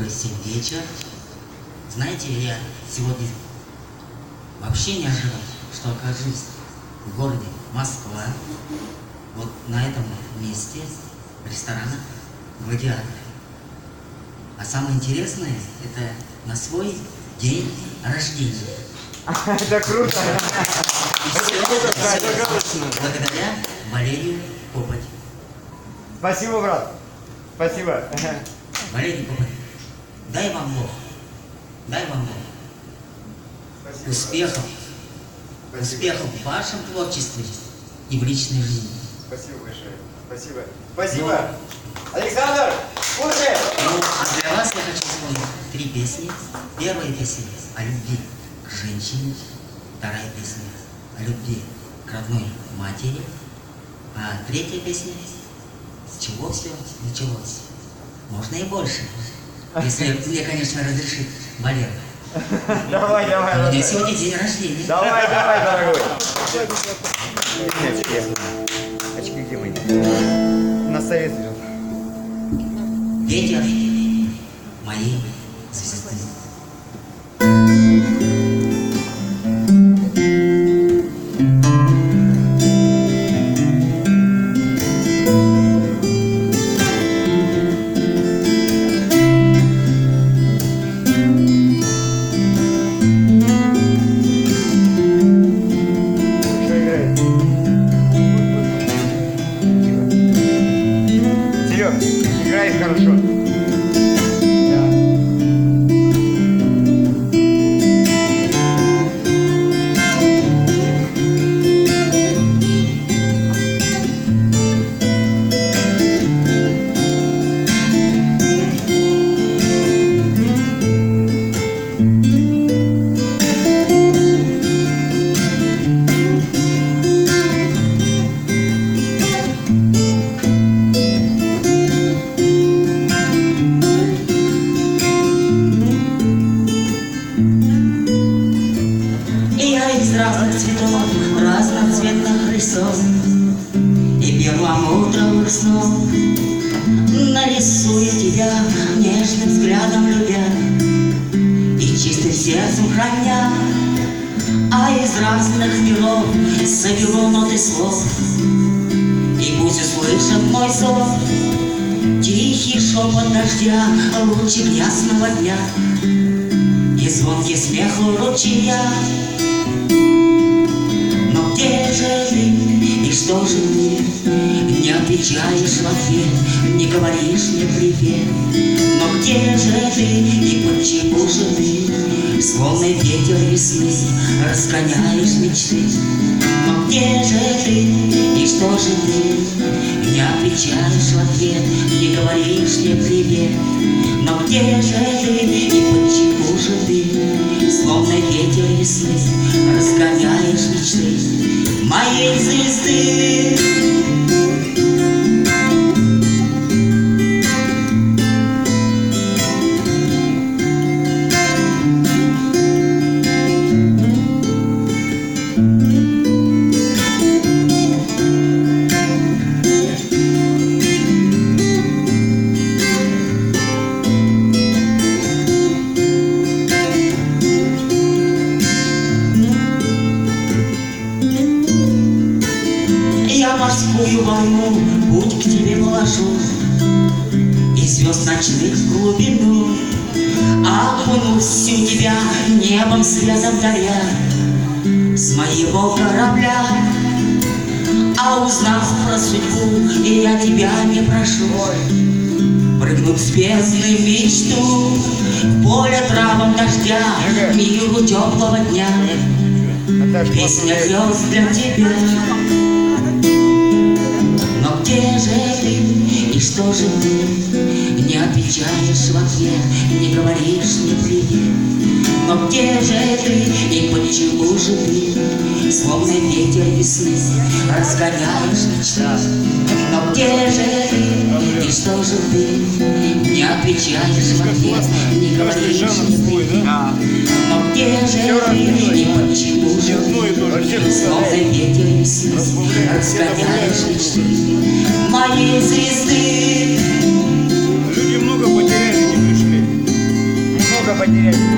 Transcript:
всем вечер. Знаете, я сегодня вообще не ожидал, что окажусь в городе Москва, вот на этом месте ресторана «Гладиатор». А самое интересное, это на свой день рождения. Это круто! Благодаря Валерию Копоть. Спасибо, брат. Спасибо. Валерий Копоть, дай вам Бог. Дай вам Бог. Спасибо, Успехов. Спасибо. Успехов в вашем творчестве и в личной жизни. Спасибо большое. Спасибо. Спасибо. Александр, слушай! Ну, а для вас я хочу исполнить 3 песни. Первая песня о любви к женщине. Вторая песня о любви к родной матери. А третья песня с чего все началось. Можно и больше. Если мне, конечно, разрешит Валера. Давай, У давай, меня давай. сегодня день рождения. Давай, давай, дорогой. Очки где мои? На совет идет. Ветер моей звезды. Играешь хорошо. Разных цветов, разноцветных лесов и перламутровых снов нарисую тебя нежным взглядом любя и чистым сердцем храня, а из разных миров соберу ноты слов, и пусть услышат мой зов тихий шепот дождя, лучик ясного дня и звонкий смех ручья. Но где же ты, и что же ты не отвечаешь в ответ, не говоришь мне привет? Но где же ты, и почему же ты, словно ветер весны, разгоняешь мечты? Но где же ты, и что же ты не отвечаешь в ответ, не говоришь мне привет? Но где же ты, и почему же ты, словно ветер весны, разгоняешь мечты моей звезды? Морскую волну путь к тебе положу, и звезд ночных в глубину окунусь у тебя небом светом даря с моего корабля. А узнав про судьбу, и я тебя не прошу прыгнуть с бездны в мечту в поле травам дождя, миру теплого дня, песня грез для тебя. Но где же ты, и что же ты не отвечаешь в ответ, не говоришь мне привет? Но где же ты, и почему же ты, словно ветер весны, разгоняешь мечты? Но где же ты, и что же ты не отвечаешь в ответ, не говоришь мне привет? Но где же ты, и почему же ты, словно ветер весны, разгоняешь мечты моей звезды? Люди много потеряли, не пришли. потерять.